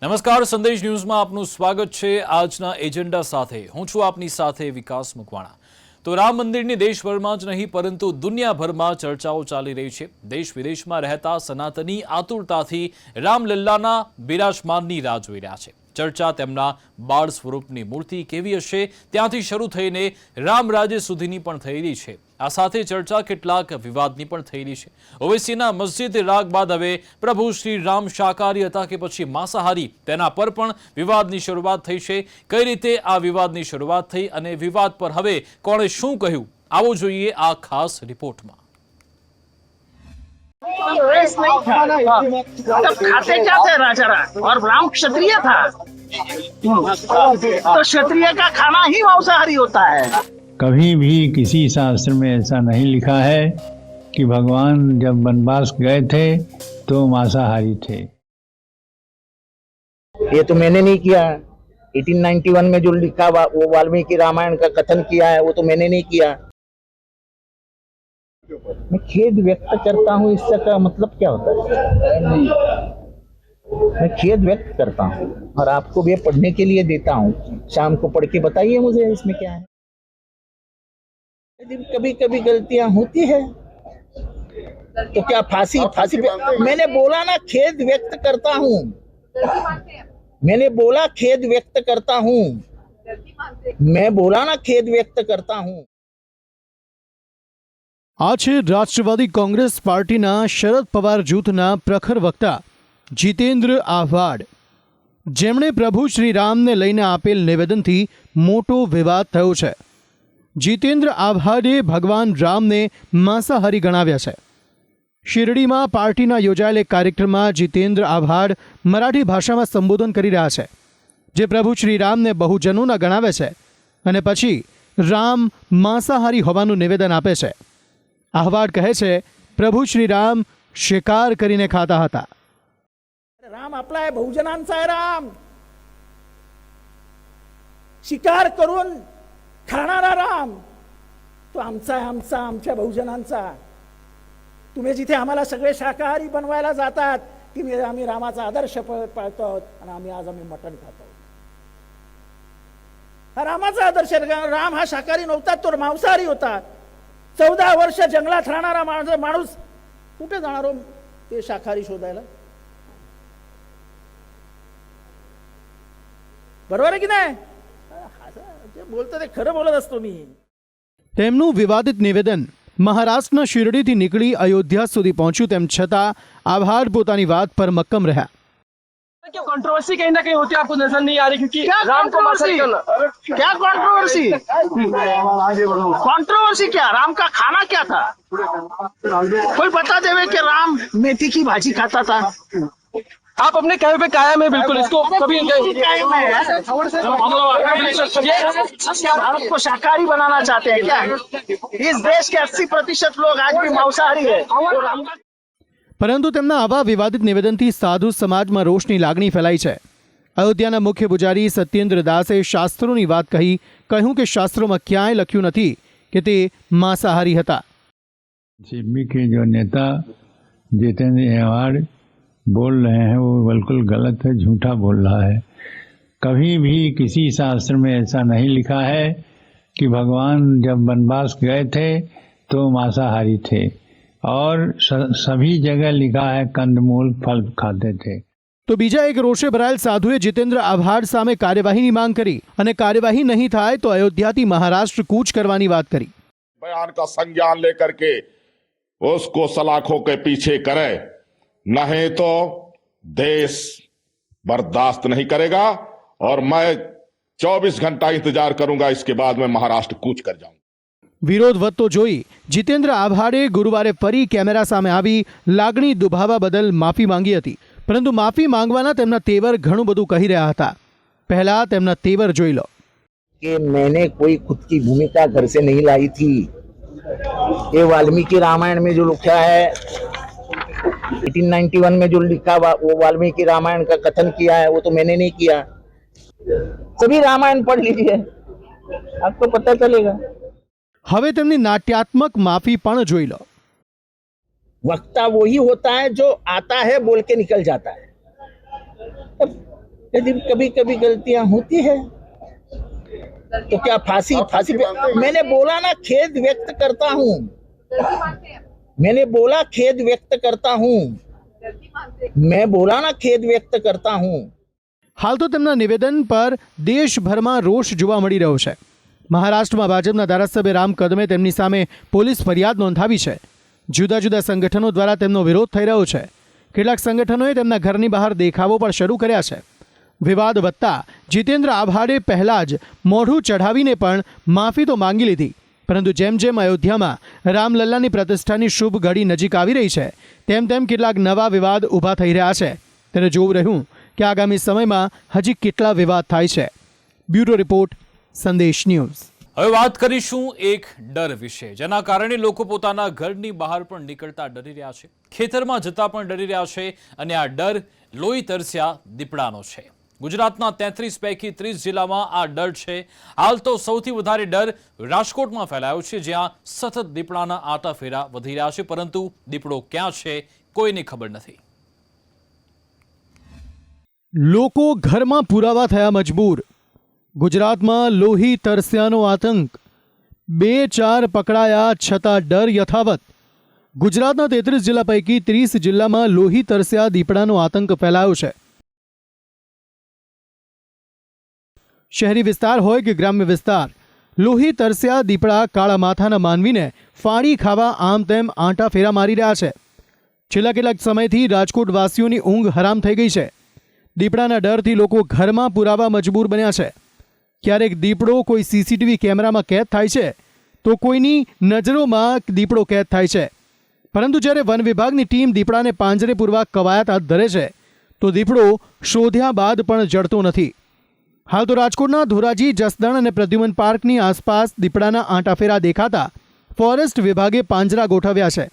નમસ્કાર, સંદેશ ન્યૂઝમાં આપનું સ્વાગત છે। આજના એજન્ડા સાથે હું છું આપની સાથે વિકાસ મકવાણા। તો રામ મંદિરની દેશભરમાં જ નહીં પરંતુ દુનિયાભરમાં ચર્ચાઓ ચાલી રહી છે। દેશ વિદેશમાં રહેતા સનાતની આતુરતાથી રામલલ્લાના બિરાજમાનની રાહ જોઈ રહ્યા છે। ચર્ચા તેમના બાળ સ્વરૂપની મૂર્તિ કેવી હશે ત્યાંથી શરૂ થઈને રામ રાજ્ય સુધીની પણ થઈ રહી છે। આ સાથે ચર્ચા કેટલાક વિવાદની પણ થઈ રહી છે। ઓવૈસીના મસ્જિદ રાગ બાદ હવે પ્રભુ શ્રી રામ શાકાહારી હતા કે પછી માંસાહારી, તેના પર પણ વિવાદની શરૂઆત થઈ છે। કઈ રીતે આ વિવાદની શરૂઆત થઈ અને વિવાદ પર હવે કોણે શું કહ્યું, આવો જોઈએ આ ખાસ રિપોર્ટમાં। खाते क्या थे राजा और राम क्षत्रिय था, तो क्षत्रिय का खाना ही मांसाहारी होता है। कभी भी किसी शास्त्र में ऐसा नहीं लिखा है कि भगवान जब वनवास गए थे तो मांसाहारी थे। ये तो मैंने नहीं किया। 1891 में जो लिखा वो वाल्मीकि रामायण का कथन किया है, वो तो मैंने नहीं किया। मैं खेद व्यक्त करता हूँ, इससे का मतलब क्या होता है? मैं खेद व्यक्त करता हूँ और आपको भी पढ़ने के लिए देता हूँ। शाम को पढ़ के बताइए मुझे इसमें क्या है। यदि कभी कभी गलतियां होती है तो क्या फांसी पे मैंने बोला ना खेद व्यक्त करता हूँ। मैंने बोला खेद व्यक्त करता हूँ। मैं बोला ना खेद व्यक्त करता हूँ। આ છે રાષ્ટ્રવાદી કોંગ્રેસ પાર્ટીના શરદ પવાર જૂથના પ્રખર વક્તા જીતેન્દ્ર આહવાડ, જેમણે પ્રભુ શ્રીરામને લઈને આપેલ નિવેદનથી મોટો વિવાદ થયો છે। જીતેન્દ્ર આહવાડે ભગવાન રામને માંસાહારી ગણાવ્યા છે। શિરડીમાં પાર્ટીના યોજાયેલ એક કાર્યક્રમમાં જીતેન્દ્ર આહવાડ મરાઠી ભાષામાં સંબોધન કરી રહ્યા છે, જે પ્રભુ શ્રીરામને બહુજનોના ગણાવે છે અને પછી રામ માંસાહારી હોવાનું નિવેદન આપે છે। આહવાડ કહે છે, પ્રભુ શ્રી રામ શિકાર કરીને ખાતા હતા। राम आपला आहे, बहुजनांचा आहे राम। शिकार करून खाणारा राम तो आमचा आहे, आमच्या बहुजनांचा। तुम्ही जिथे आम्हाला सगळे शाकाहारी बनवायला जातात की आम्ही रामाचा आदर्श पाळतो आणि आम्ही मटण खातो। हा रामाचा आदर्श, राम हा शाकाहारी नव्हता, तो मांसाहारी होता। 14 वर्ष जंगलात राहणारा माणूस कुठे जाणार हो ते शाकाहारी शोधायला? बरोबर आहे की नाही? जे बोलतो ते खरं बोलत असतो मी। તેમનું વિવાદિત નિવેદન મહારાષ્ટ્રના શિરડીથી નિકળી અયોધ્યા સુધી પહોંચ્યું, તેમ છતાં આહવાડ પોતાની વાત પર મક્કમ રહ્યા। क्या कंट्रोवर्सी कहीं ना कहीं होती है, आपको नजर नहीं आ रही? क्योंकि राम को मांसाहारी करना, क्या कंट्रोवर्सी? कंट्रोवर्सी क्या? राम का खाना क्या था? कोई बता देवे कि राम मेथी की भाजी खाता था? आप अपने कहे पे कायम है बिल्कुल, इसको कभी भारत को शाकाहारी बनाना चाहते हैं क्या? इस देश के 80% लोग आज भी मांसाहारी है। પરંતુ તેમના આવા વિવાદિત નિવેદનથી સાધુ સમાજમાં રોષની લાગણી ફેલાઈ છે। અયોધ્યાના મુખ્ય પૂજારી સત્યેન્દ્ર દાસે શાસ્ત્રોની વાત કહ્યું કે શાસ્ત્રોમાં ક્યાંય લખ્યું નથી કે તે માંસાહારી હતા। सिमी के जो नेता जितेंद्र आह्वाड बोल रहे हैं वो बिल्कुल गलत है, झूठा बोल रहा है। कभी भी किसी शास्त्र में ऐसा नहीं लिखा है कि भगवान जब वनवास गए थे तो मांसाहारी थे, और सभी जगह लिखा है कंदमूल फल खाते थे। तो बीजा एक रोषे भराયેલ સાધુએ જીતેન્દ્ર આહવાડ સામે કાર્યવાહીની માંગ કરી અને કાર્યવાહી નહીં થાય તો અયોધ્યાથી મહારાષ્ટ્ર કૂચ કરવાની વાત કરી। बयान का संज्ञान लेकर के उसको सलाखों के पीछे करे, नहीं तो देश बर्दाश्त नहीं करेगा और मैं 24 घंटा इंतजार करूंगा। इसके बाद मैं महाराष्ट्र कूच कर जाऊंगा। વિરોધ વધતો જોઈ જીતેન્દ્ર આહવાડે ગુરુવારે ફરી કેમેરા સામે આવી લાગણી દુભાવા બદલ માફી માંગી હતી, પરંતુ માફી માંગવાના તેમના તેવર ઘણું બધું કહી રહ્યા હતા। પહેલા તેમના તેવર જોઈ લો। कि मैंने कोई खुद की भूमिका घर से नहीं लाई थी। ये वाल्मीकि रामायण में जो लिखा है, 1891 में जो लिखा वो वाल्मीकि रामायण का कथन किया है, वो तो मैंने नहीं किया। सभी रामायण पढ़ लीजिए, आपको पता चलेगा। હવે તેમની નાટ્યાત્મક માફી પણ જોઈ લો। वक्ता वही होता है जो आता है बोल के निकल जाता है। यदि कभी कभी गलतियां होती है तो क्या फांसी फांसी पे मैंने बोला ना, खेद व्यक्त करता हूँ। मैंने बोला खेद व्यक्त करता हूँ। मैं बोला ना खेद व्यक्त करता हूँ। હાલ તો તેમના નિવેદન પર દેશભરમાં રોષ જોવા મળી રહ્યો છે. મહારાષ્ટ્રમાં ભાજપના ધારાસભ્ય રામ કદમે તેમની સામે પોલીસ ફરિયાદ નોંધાવી છે. જુદા જુદા સંગઠનો દ્વારા તેમનો વિરોધ થઈ રહ્યો છે. કેટલાક સંગઠનોએ તેમના ઘરની બહાર દેખાવો પણ શરૂ કર્યા છે. વિવાદ વધતા જીતેન્દ્ર આભાડે પહેલાં જ મોઢું ચઢાવીને પણ માફી તો માંગી લીધી, પરંતુ જેમ જેમ અયોધ્યામાં રામલલ્લાની પ્રતિષ્ઠાની શુભ ઘડી નજીક આવી રહી છે તેમ તેમ કેટલાક નવા વિવાદ ઊભા થઈ રહ્યા છે. ત્યારે જોવું રહ્યું કે આગામી સમયમાં હજી કેટલા વિવાદ થાય છે. બ્યુરો રિપોર્ટ, સંદેશ ન્યૂઝ. હવે વાત કરીશું એક ડર વિશે, જેના કારણે લોકો પોતાના ઘરની બહાર પણ નીકળતા ડરી રહ્યા છે, ખેતરમાં જતા પણ ડરી રહ્યા છે, અને આ ડર લોહી તરસ્યા દીપડાનો છે. ગુજરાતના 33 પૈકી 30 જિલ્લામાં આ ડર છે. હાલ તો સૌથી વધારે ડર રાજકોટમાં ફેલાયો છે, જ્યાં સતત દીપડાના આટાફેરા વધી રહ્યા છે, પરંતુ દીપડો ક્યાં છે કોઈને ખબર નથી. લોકો ઘરમાં પુરાવા થયા મજબૂર. ગુજરાતમાં લોહી તરસ્યાનો આતંક. 2-4 પકડાયા છતાં ડર યથાવત. ગુજરાતના 33 જિલ્લા પૈકી 30 જિલ્લામાં લોહી તરસ્યા દીપડાનો આતંક ફેલાયો છે. શહેરી વિસ્તાર હોય કે ગ્રામ્ય વિસ્તાર, લોહી તરસ્યા દીપડા કાળા માથાના માનવીને ફાડી ખાવા આમ તેમ આંટા ફેરા મારી રહ્યા છે. છેલ્લા કેટલાક સમયથી રાજકોટ વાસીઓની ઊંઘ હરામ થઈ ગઈ છે. દીપડાના ડરથી લોકો ઘરમાં પુરાવા મજબૂર બન્યા છે. ક્યારેક દીપડો કોઈ સીસીટીવી કેમેરામાં કેદ થાય છે, તો કોઈની નજરોમાં દીપડો કેદ થાય છે. પરંતુ જ્યારે વન વિભાગની ટીમ દીપડાને પાંજરે પૂરવા કવાયત હાથ ધરે છે, તો દીપડો શોધ્યા બાદ પણ જડતો નથી. હાલ તો રાજકોટના ધોરાજી, જસદણ અને પ્રદ્યુમન પાર્કની આસપાસ દીપડાના આંટાફેરા દેખાતા ફોરેસ્ટ વિભાગે પાંજરા ગોઠવ્યા છે.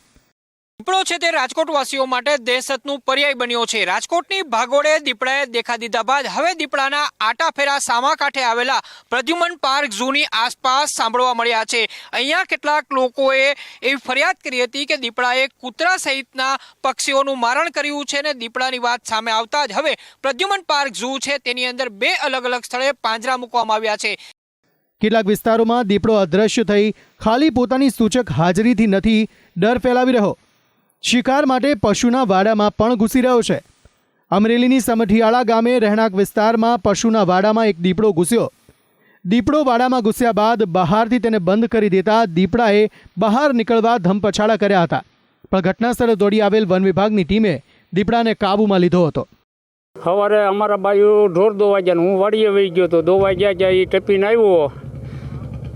દીપડો છે તે રાજકોટવાસીઓ માટે દહેશતનું પર્યાય બન્યો છે. રાજકોટની ભાગોળે દીપડાએ દેખા દીધા બાદ હવે દીપડાના આટાફેરા સામા કાંઠે આવેલા પ્રદ્યુમન પાર્ક ઝૂની આસપાસ સાંભળવા મળ્યા છે. અહીંયા કેટલાક લોકોએ એવી ફરિયાદ કરી હતી કે દીપડાએ કૂતરા સહિતના પક્ષીઓનું મારણ કર્યું છે, અને દીપડાની વાત સામે આવતા જ હવે પ્રદ્યુમન પાર્ક ઝૂ છે તેની અંદર 2 અલગ અલગ સ્થળે પાંજરા મૂકવામાં આવ્યા છે. કેટલાક વિસ્તારોમાં દીપડો અદૃશ્ય થઈ ખાલી પોતાની સૂચક હાજરીથી નથી ડર ફેલાવી રહ્યો. શિકાર માટે પશુના વાડામાં પણ ઘૂસી રહ્યો છે. અમરેલીની સમઠિયાળા ગામે રહેણાંક વિસ્તારમાં પશુના વાડામાં એક દીપડો ઘૂસ્યો. દીપડો વાડામાં ઘૂસ્યા બાદ બહારથી તેને બંધ કરી દેતા દીપડાએ બહાર નીકળવા ધમપછાડા કર્યા હતા, પણ ઘટનાસ્થળે દોડી આવેલ વન વિભાગની ટીમે દીપડાને કાબૂમાં લીધો હતો. સવારે અમારા બાજુ ઢોર દોવા ગયા, હું વાડીએ વહી ગયો તો દોવા ગયા ત્યાં એ ટપીને આવ્યો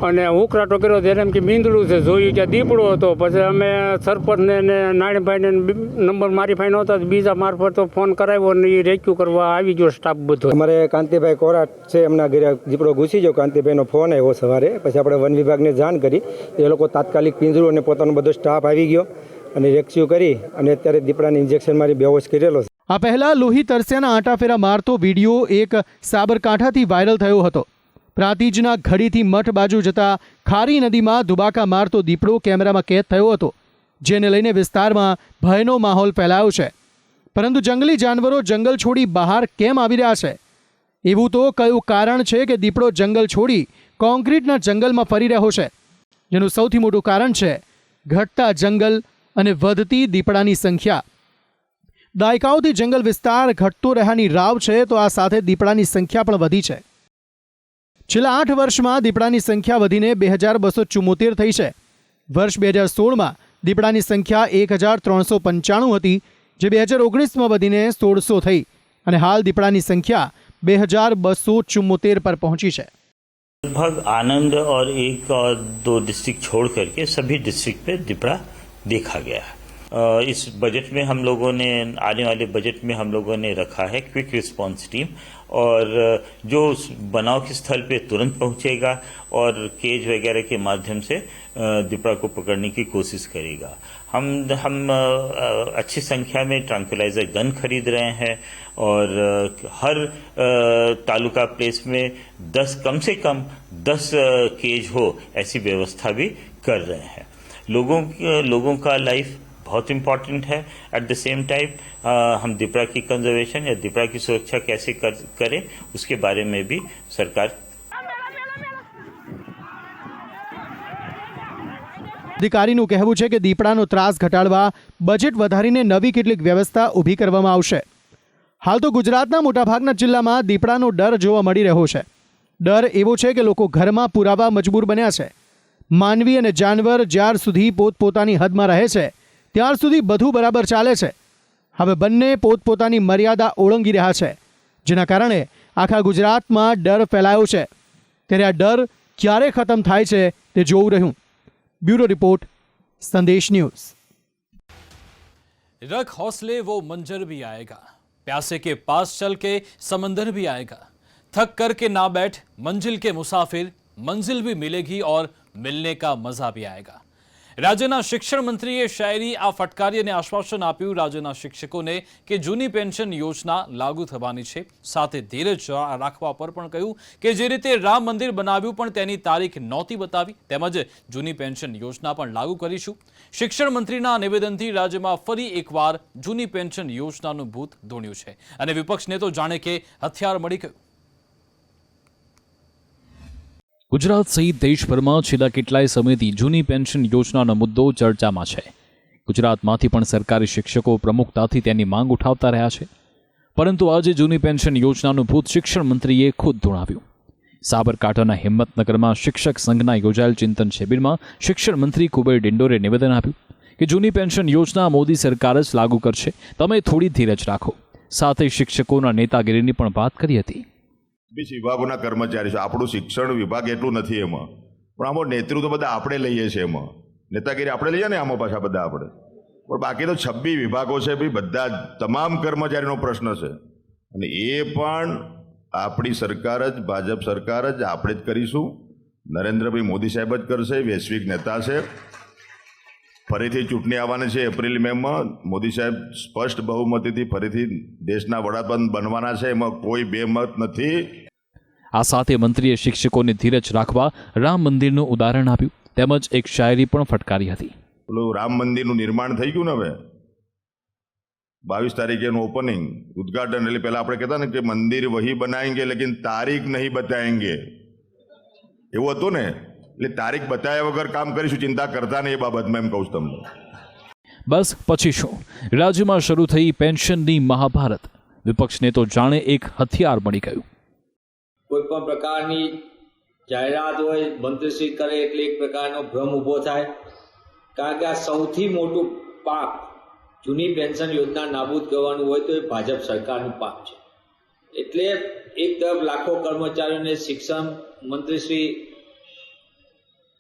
અને ઉકરાટો કર્યો. ત્યારે એમ કે મીંદડું છે, જોયું ત્યાં દીપડો હતો. પછી અમે સરપંચને ને નાણીભાઈને નંબર મારી ફાઈ નહોતા, બીજા મારફત ફોન કરાવ્યો અને એ રેસ્ક્યુ કરવા આવી ગયો સ્ટાફ બધો. અમારે કાંતિભાઈ કોરાટ છે, એમના ઘરે દીપડો ઘૂસી ગયો. કાંતિભાઈનો ફોન આવ્યો સવારે, પછી આપણે વન વિભાગને જાણ કરી. એ લોકો તાત્કાલિક પિંજરું અને પોતાનો બધો સ્ટાફ આવી ગયો અને રેસ્ક્યુ કરી અને અત્યારે દીપડાને ઇન્જેક્શન મારી બેહોશ કરેલો છે. આ પહેલા લોહી તરસ્યાના આંટાફેરા મારતો વિડીયો એક સાબરકાંઠાથી વાયરલ થયો હતો. પ્રાંતિજના ઘડીથી મઠ બાજુ જતા ખારી નદીમાં દુબાકા મારતો દીપડો કેમેરામાં કેદ થયો હતો, જેને લઈને વિસ્તારમાં ભયનો માહોલ ફેલાયો છે. પરંતુ જંગલી જાનવરો જંગલ છોડી બહાર કેમ આવી રહ્યા છે? એવું તો કયું કારણ છે કે દીપડો જંગલ છોડી કોન્ક્રીટના જંગલમાં ફરી રહ્યો છે? જેનું સૌથી મોટું કારણ છે ઘટતા જંગલ અને વધતી દીપડાની સંખ્યા. દાયકાઓથી જંગલ વિસ્તાર ઘટતો રહ્યાની રાવ છે, તો આ સાથે દીપડાની સંખ્યા પણ વધી છે. છેલ્લા 8 વર્ષમાં દીપડાની સંખ્યા વધીને 2274 થઈ છે. વર્ષ 2016માં દીપડાની સંખ્યા 1395 હતી, જે 2019માં વધીને 1600 થઈ અને હાલ દીપડાની સંખ્યા 2274 पर पहुंची है. लगभग आनंद और 1 और 2 डिस्ट्रिक्ट छोड़ करके सभी डिस्ट्रिक्ट पे दीपड़ा देखा गया है. इस बजट में हम लोगों ने आने वाले बजट में हम लोगों ने रखा है क्विक रिस्पांस टीम, और जो बनाव के स्थल पे तुरंत पहुंचेगा और केज वगैरह के माध्यम से दीपड़ा को पकड़ने की कोशिश करेगा. हम अच्छी संख्या में ट्रैंक्विलाइजर गन खरीद रहे हैं और हर तालुका प्लेस में 10 कम से कम 10 केज हो ऐसी व्यवस्था भी कर रहे हैं. लोगों का लाइफ बहुत इम्पोर्टेंट है। एट द सेम टाइम हम दीपड़ा की कंजर्वेशन या दीपड़ा की सुरक्षा कैसे करें उसके बारे में भी सरकार અધિકારીનું કહેવું છે કે દીપડાનો ત્રાસ ઘટાડવા બજેટ વધારીને નવી કેટલીક વ્યવસ્થા ઊભી કરવામાં આવશે. હાલ તો ગુજરાતના મોટાભાગના જિલ્લામાં દીપડાનો ડર જોવા મળી રહ્યો છે. ડર એવો છે કે લોકો ઘરમાં પુરાવા મજબૂર બન્યા છે. માનવી અને જાનવર જ્યાર સુધી પોતપોતાની હદમાં રહે છે ત્યાર સુધી બધું બરાબર ચાલે છે. હવે બંને પોતપોતાની મર્યાદા ઓળંગી રહ્યા છે, જેના કારણે આખા ગુજરાતમાં ડર ફેલાયો છે. ત્યારે આ ડર ક્યારે ખતમ થાય છે તે જોવું રહ્યું. ब्यूरो रिपोर्ट, संदेश न्यूज। रख हौसले वो मंजर भी आएगा, प्यासे के पास चल के समंदर भी आएगा, थक करके ना बैठ मंजिल के मुसाफिर, मंजिल भी मिलेगी और मिलने का मजा भी आएगा। રાજ્યના શિક્ષણ મંત્રીએ શાયરી આ ફટકારી અને આશ્વાસન આપ્યું રાજ્યના શિક્ષકોને કે જૂની પેન્શન યોજના લાગુ થવાની છે. સાથે ધીરજ રાખવા પર પણ કહ્યું કે જે રીતે રામ મંદિર બનાવ્યું પણ તેની તારીખ નહોતી બતાવી, તેમજ જૂની પેન્શન યોજના પણ લાગુ કરીશું. શિક્ષણ મંત્રીના નિવેદનથી રાજ્યમાં ફરી એકવાર જૂની પેન્શન યોજનાનું ભૂત ધૂણ્યું છે અને વિપક્ષને તો જાણે કે હથિયાર મળી ગયું. ગુજરાત સહિત દેશભરમાં છેલ્લા કેટલાય સમયથી જૂની પેન્શન યોજનાનો મુદ્દો ચર્ચામાં છે. ગુજરાતમાંથી પણ સરકારી શિક્ષકો પ્રમુખતાથી તેની માંગ ઉઠાવતા રહ્યા છે, પરંતુ આજે જૂની પેન્શન યોજનાનું ભૂત શિક્ષણ મંત્રીએ ખુદ ધૂણાવ્યું. સાબરકાંઠાના હિંમતનગરમાં શિક્ષક સંઘના યોજાયેલ ચિંતન શિબિરમાં શિક્ષણ મંત્રી કુબેર ડિંડોરે નિવેદન આપ્યું કે જૂની પેન્શન યોજના મોદી સરકાર જ લાગુ કરશે, તમે થોડી ધીરજ રાખો. સાથે શિક્ષકોના નેતાગીરીની પણ વાત કરી હતી. 20 વિભાગોના કર્મચારી છે. આપણું શિક્ષણ વિભાગ એટલું નથી એમાં, પણ આમાં નેતૃત્વ બધા આપણે લઈએ છીએ. એમાં નેતાગીરી આપણે લઈએ ને આમાં પાછા બધા આપણે, પણ બાકી તો 26 વિભાગો છે ભાઈ, બધા તમામ કર્મચારીનો પ્રશ્ન છે. અને એ પણ આપણી સરકાર જ, ભાજપ સરકાર જ, આપણે જ કરીશું. નરેન્દ્રભાઈ મોદી સાહેબ જ કરશે. વૈશ્વિક નેતા છે. ફરીથી ચૂંટણી આવવાની છે એપ્રિલ મેમાં. મોદી સાહેબ સ્પષ્ટ બહુમતીથી ફરીથી દેશના વડાપ્રધાન બનવાના છે, એમાં કોઈ બેમત નથી. આ સાથે મંત્રીએ શિક્ષકોને ધીરજ રાખવા રામ મંદિરનું ઉદાહરણ આપ્યું, તેમજ એક શાયરી પણ ફટકારી હતી. પેલું રામ મંદિરનું નિર્માણ થઈ ગયું ને, હવે 22 તારીખે એનું ઓપનિંગ, ઉદઘાટન. એટલે પહેલાં આપણે કહેતા ને કે મંદિર વહી બનાએંગે લેકિન તારીખ નહીં બતાએંગે, એવું હતું ને. એટલે તારીખ બતાવ્યા વગર કામ કરીશું, ચિંતા કરતા નહીં એ બાબતમાં, એમ કહું છું તમને. બસ પછી શું, રાજ્યમાં શરૂ થઈ પેન્શનની મહાભારત. વિપક્ષને તો જાણે એક હથિયાર મળી ગયું. કોઈ પણ પ્રકારની જાહેરાત હોય, મંત્રીશ્રી કરે એટલે એક પ્રકારનો ભ્રમ ઊભો થાય. કારણ કે આ સૌથી મોટું પાપ, જૂની પેન્શન યોજના નાબૂદ કરવાનું હોય તો એ ભાજપ સરકારનું પાપ છે. એટલે એક તરફ લાખો કર્મચારીઓને શિક્ષણ મંત્રીશ્રી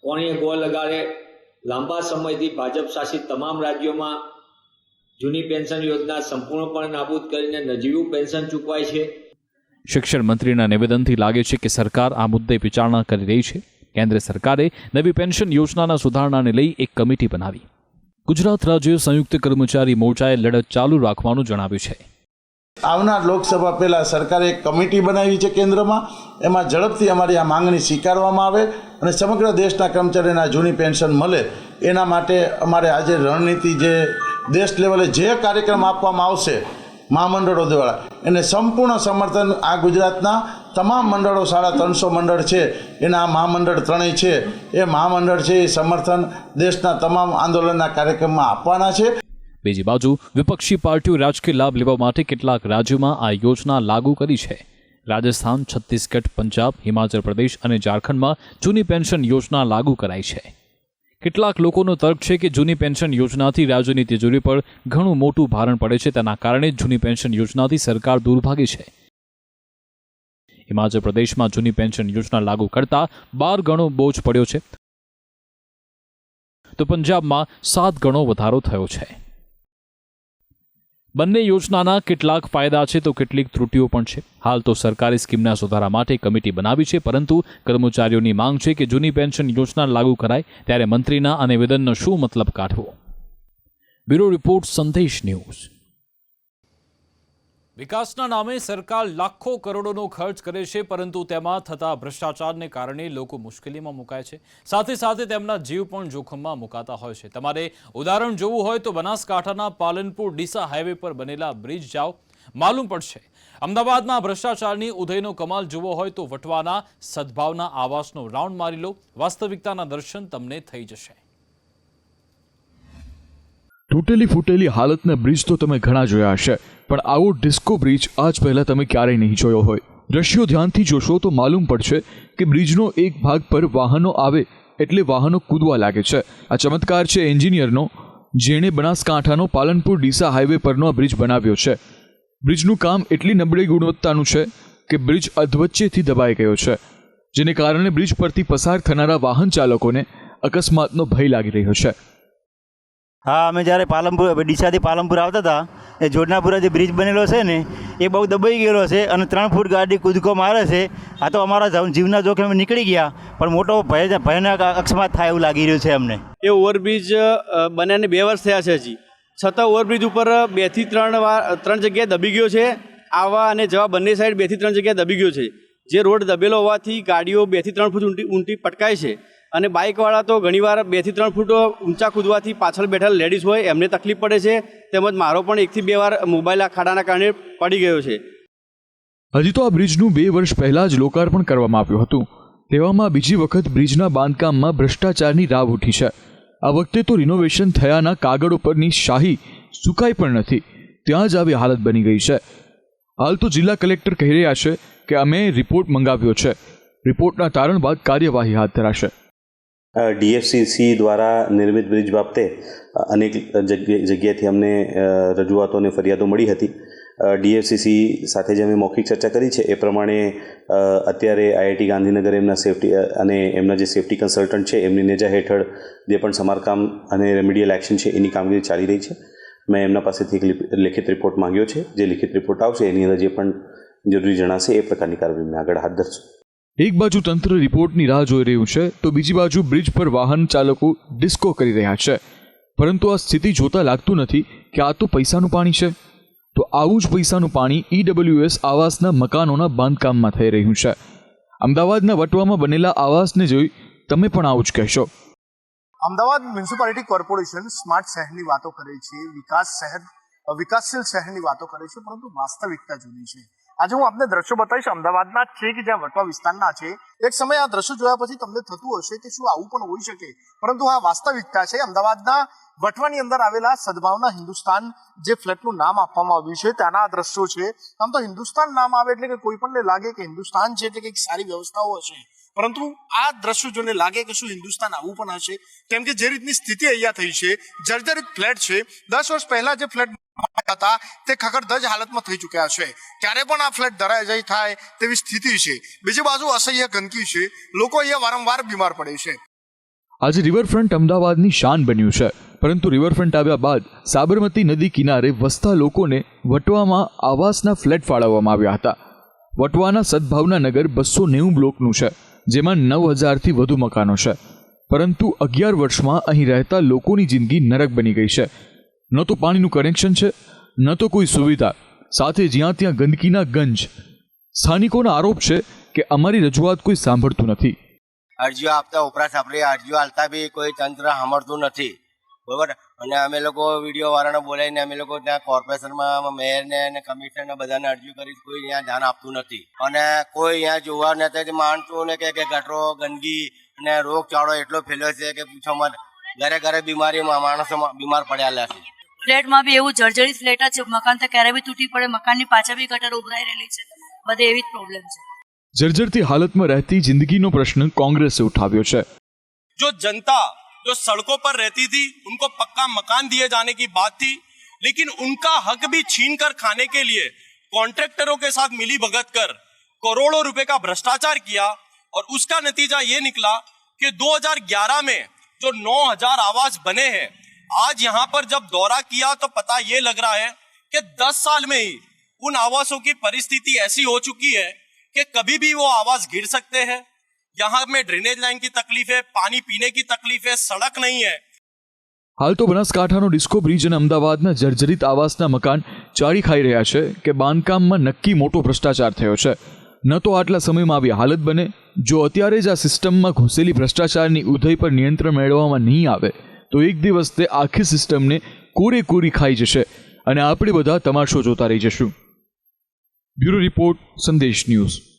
કોણીએ ગોળ લગાડે. લાંબા સમયથી ભાજપ શાસિત તમામ રાજ્યોમાં જૂની પેન્શન યોજના સંપૂર્ણપણે નાબૂદ કરીને નજીવું પેન્શન ચૂકવાય છે. શિક્ષણ મંત્રીના નિવેદનથી લાગે છે કે સરકાર આ મુદ્દે વિચારણા કરી રહી છે. કેન્દ્ર સરકારે નવી પેન્શન યોજનાના સુધારણાને લઈ એક કમિટી બનાવી. ગુજરાત રાજ્ય સંયુક્ત કર્મચારી મોરચાએ લડત ચાલુ રાખવાનું જણાવ્યું છે. આવનાર લોકસભા પહેલા સરકારે એક કમિટી બનાવી છે કેન્દ્રમાં. એમાં ઝડપથી અમારી આ માંગણી સ્વીકારવામાં આવે અને સમગ્ર દેશના કર્મચારીઓને જૂની પેન્શન મળે, એના માટે અમારે આજે રણનીતિ, જે દેશ લેવલે જે કાર્યક્રમ આપવામાં આવશે મહામંડળો દ્વારા, એને સંપૂર્ણ સમર્થન આ ગુજરાતના તમામ મંડળો, 350 મંડળ છે, એના આ મહામંડળ ત્રણેય છે, એ મહામંડળ છે એ સમર્થન દેશના તમામ આંદોલનના કાર્યક્રમમાં આપવાના છે. બીજી બાજુ વિપક્ષી પાર્ટીઓ રાજકીય લાભ લેવા માટે કેટલાક રાજ્યોમાં આ યોજના લાગુ કરી છે. રાજસ્થાન, છત્તીસગઢ, પંજાબ, હિમાચલ પ્રદેશ અને ઝારખંડમાં જૂની પેન્શન યોજના લાગુ કરાઈ છે. કેટલાક લોકોનો તર્ક છે કે જૂની પેન્શન યોજનાથી રાજ્યની તિજોરી પર ઘણું મોટું ભારણ પડે છે, તેના કારણે જૂની પેન્શન યોજનાથી સરકાર દૂર ભાગી છે. હિમાચલ પ્રદેશમાં જૂની પેન્શન યોજના લાગુ કરતા 12 ગણો બોજ પડ્યો છે, તો પંજાબમાં 7 ગણો વધારો થયો છે. બંને યોજનાના કેટલાક ફાયદા છે તો કેટલીક ત્રુટીઓ પણ છે. હાલ તો સરકારી સ્કીમના સુધારા માટે કમિટી બનાવી છે, પરંતુ કર્મચારીઓની માંગ છે કે જૂની પેન્શન યોજના લાગુ કરાય, ત્યારે મંત્રીના આ નિવેદનનો શું મતલબ કાઢવો. બ્યુરો રિપોર્ટ, સંદેશ ન્યૂઝ. વિકાસના નામે સરકાર લાખો કરોડોનો ખર્ચ કરે છે, પરંતુ તેમાં થતા ભ્રષ્ટાચારને કારણે લોકો મુશ્કેલીમાં મુકાય છે, સાથે સાથે તેમના જીવ પણ જોખમમાં મુકાતા હોય છે. તમારે ઉદાહરણ જોવું હોય તો બનાસકાંઠાના પાલનપુર ડીસા હાઈવે પર બનેલા બ્રિજ જાઓ, માલુમ પડશે. અમદાવાદમાં ભ્રષ્ટાચારની ઉદયનો કમાલ જોવો હોય તો વટવાના સદભાવના આવાસનો રાઉન્ડ મારી લો. વાસ્તવિકતાના દર્શન તમને થઈ જશે. તૂટેલી ફૂટેલી હાલતના બ્રિજ તો તમે ઘણા જોયા હશે, પણ આવો ડિસ્કો બ્રિજ આજ પહેલા તમે ક્યારેય નહીં જોયો હોય. દ્રશ્યો ધ્યાનથી જોશો તો માલુમ પડશે કે બ્રિજનો એક ભાગ પર વાહનો આવે એટલે વાહનો કૂદવા લાગે છે. આ ચમત્કાર છે એન્જિનિયરનો, જેણે બનાસકાંઠાનો પાલનપુર ડીસા હાઈવે પરનો આ બ્રિજ બનાવ્યો છે. બ્રિજનું કામ એટલી નબળી ગુણવત્તાનું છે કે બ્રિજ અધવચ્ચેથી દબાઈ ગયો છે, જેને કારણે બ્રિજ પરથી પસાર થનારા વાહન ચાલકોને અકસ્માતનો ભય લાગી રહ્યો છે. હા, અમે જ્યારે પાલનપુર ડીસાથી પાલનપુર આવતા હતા, એ જોડનાપુરા જે બ્રિજ બનેલો છે ને એ બહુ દબાઈ ગયેલો છે અને 3 ફૂટ ગાડી કૂદકો મારે છે. આ તો અમારા જીવના જોખમે નીકળી ગયા, પણ મોટો ભયાનક અકસ્માત થાય એવું લાગી રહ્યું છે અમને. એ ઓવરબ્રિજ બન્યાને 2 વર્ષ થયા છે હજી, છતાં ઓવરબ્રિજ ઉપર 2 થી 3 જગ્યાએ દબી ગયો છે. આવવા અને જવા બંને સાઈડ 2 થી 3 જગ્યાએ દબી ગયો છે. જે રોડ દબેલો હોવાથી ગાડીઓ 2 થી 3 ફૂટ ઊંટી પટકાય છે, અને બાઇકવાળા તો ઘણીવાર 2 થી 3 ફૂટ ઊંચા કૂદવાથી પાછળ બેઠેલ લેડીઝ હોય એમને તકલીફ પડે છે. તેમજ મારો પણ 1 થી 2 વાર મોબાઈલ આ ખાડાના કારણે પડી ગયો છે. હજી તો આ બ્રિજનું 2 વર્ષ પહેલા જ લોકાર્પણ કરવામાં આવ્યું હતું. તેવામાં બીજી વખત બ્રિજના બાંધકામમાં ભ્રષ્ટાચારની રાવ ઉઠી છે. આ વખતે તો રિનોવેશન થયાના કાગળો પરની શાહી સુકાઈ પણ નથી, ત્યાં જ આવી હાલત બની ગઈ છે. હાલ તો જિલ્લા કલેક્ટર કહી રહ્યા છે કે અમે રિપોર્ટ મંગાવ્યો છે, રિપોર્ટના તારણ બાદ કાર્યવાહી હાથ ધરાશે. DFCC દ્વારા નિર્મિત બ્રિજ બાબતે અનેક જગ્યાએથી અમને રજૂઆતો અને ફરિયાદો મળી હતી. DFCC સાથે જે અમે મૌખિક ચર્ચા કરી છે એ પ્રમાણે અત્યારે IIT ગાંધીનગર એમના સેફટી અને એમના જે સેફટી કન્સલ્ટન્ટ છે એમની નેજા હેઠળ જે પણ સમારકામ અને રેમિડિયલ એક્શન છે એની કામગીરી ચાલી રહી છે. મેં એમના પાસેથી એક લેખિત રિપોર્ટ માંગ્યો છે. જે લિખિત રિપોર્ટ આવશે એની અંદર જે પણ જરૂરી જણાશે એ પ્રકારની કાર્યવાહી મેં આગળ હાથ ધરશું. એક બાજુ તંત્ર રિપોર્ટની રાહ જોઈ રહ્યું છે તો બીજી બાજુ બ્રિજ પર વાહન ચાલકો ડિસ્કો કરી રહ્યા છે. પરંતુ આ સ્થિતિ જોતા લાગતું નથી કે આ તો પૈસાનું પાણી છે. તો આવું જ પૈસાનું પાણી EWS આવાસના મકાનોના બાંધકામમાં થઈ રહ્યું છે. અમદાવાદના વટવામાં બનેલા આવાસને જોઈ તમે પણ આવું જ કહેશો. અમદાવાદ મ્યુનિસિપાલિટી કોર્પોરેશન સ્માર્ટ શહેરની વાતો કરે છે, વિકાસશીલ શહેરની વાતો કરે છે, પરંતુ વાસ્તવિકતા જુદી છે. આજે હું આપને દ્રશ્યો બતાવીશ અમદાવાદના છે કે જ્યાં વટવા વિસ્તારના છે. એક સમય આ દ્રશ્યો જોયા પછી તમને થતું હશે કે શું આવું પણ હોઈ શકે, પરંતુ આ વાસ્તવિકતા છે. અમદાવાદના વટવાની અંદર આવેલા સદભાવના હિન્દુસ્તાન જે ફ્લેટનું નામ આપવામાં આવ્યું છે ત્યાંના આ દ્રશ્યો છે. આમ તો હિન્દુસ્તાન નામ આવે એટલે કે કોઈ પણને લાગે કે હિન્દુસ્તાન છે એટલે કંઈક સારી વ્યવસ્થાઓ હશે, પરંતુ આ દ્રશ્યો જોઈને લાગે કે શું હિન્દુસ્તાન આવું પણ હશે, કેમ કે જે રીતની સ્થિતિ અહીંયા થઈ છે, જર્જરિત ફ્લેટ છે. 10 વર્ષ પહેલા જે ફ્લેટ હતા તે ખખડધજ હાલતમાં થઈ ચૂક્યા છે. ક્યારે પણ આ ફ્લેટ ધરાશાયી થાય તેવી સ્થિતિ છે. બીજી બાજુ અસહ્ય ગંદકી છે, લોકો અહીંયા વારંવાર બીમાર પડે છે. આજે રિવરફ્રન્ટ અમદાવાદની શાન બન્યું છે, પરંતુ રિવરફ્રન્ટ આવ્યા બાદ સાબરમતી નદી કિનારે વસતા લોકોને વટવામાં આવાસના ફ્લેટ ફાળવવામાં આવ્યા હતા. વટવાના સદભાવના નગર 290 બ્લોકનું છે, જેમાં 9000થી વધુ મકાનો છે. પરંતુ 11 વર્ષમાં અહીં રહેતા લોકોની જિંદગી નરક બની ગઈ છે. ન તો પાણીનું કનેક્શન છે, ન તો કોઈ સુવિધા, સાથે જ્યાં ત્યાં ગંદકીના ગંજ. સ્થાનિકોનો આરોપ છે કે અમારી રજૂઆત કોઈ સાંભળતું નથી. અરજીઓ આપતા ઉપરાંત આપણે અરજીઓ હાલતા બી કોઈ તંત્ર સાંભળતું નથી, બરાબર. અને અમે લોકો વિડીયો વાળાને બોલાવીને અમે લોકો ત્યાં કોર્પોરેશનમાં મેયરને અને કમિશનરને બધાને અરજીઓ કરી, કોઈ અહીંયા ધ્યાન આપતું નથી. અને કોઈ અહીંયા જોવા નથી માનતું ને કે ગટરો ગંદકી અને રોગચાળો એટલો ફેલ્યો છે કે પૂછો મત. ઘરે ઘરે બીમારીમાં માણસો બીમાર પડ્યા છે. ફ્લેટમાં બી એવું જર્જરિત ફ્લેટ જ છે, મકાન તો ક્યારે બી તૂટી પડે, મકાનની પાછળ બી ગટર ઉભરાઈ રહેલી છે, બધે એવી જ પ્રોબ્લેમ છે. જર્જરતી હાલતમાં रहती जिंदगी નો પ્રશ્ન कांग्रेस उठाव्यो છે. जो जनता जो सड़कों पर रहती थी उनको पक्का मकान दिए जाने की बात थी, लेकिन उनका हक भी छीन कर खाने के लिए कॉन्ट्रैक्टरों के साथ मिली भगत कर करोड़ों रुपए का भ्रष्टाचार किया. और उसका नतीजा ये निकला कि 2011 में जो 9000 आवास बने हैं, आज यहाँ पर जब दौरा किया तो पता ये लग रहा है कि 10 साल में ही उन आवासों की परिस्थिति ऐसी हो चुकी है कि कभी भी वो आवास गिर सकते हैं. यहाँ में ड्रेनेज लाइन की तकलीफ है, पानी पीने की तकलीफ है, सड़क नहीं है. हाल तो बनासकांठानो डिस्को ब्रिज અને અમદાવાદના જર્જરિત આવાસના મકાન ચાળી ખાઈ રહ્યા છે કે બાંધકામમાં નક્કી મોટો ભ્રષ્ટાચાર થયો છે. ન તો આટલા સમયમાં આવી હાલત બને. જો અત્યારે જ આ સિસ્ટમમાં ઘૂસેલી ભ્રષ્ટાચારની ઉધઈ પર નિયંત્રણ મેળવવામાં નહીં આવે તો એક દિવસ તે આખી સિસ્ટમને કોરેકોરી ખાઈ જશે અને આપણે બધા તમાશો જોતા રહી જશું. બ્યુરો રિપોર્ટ, સંદેશ ન્યૂઝ.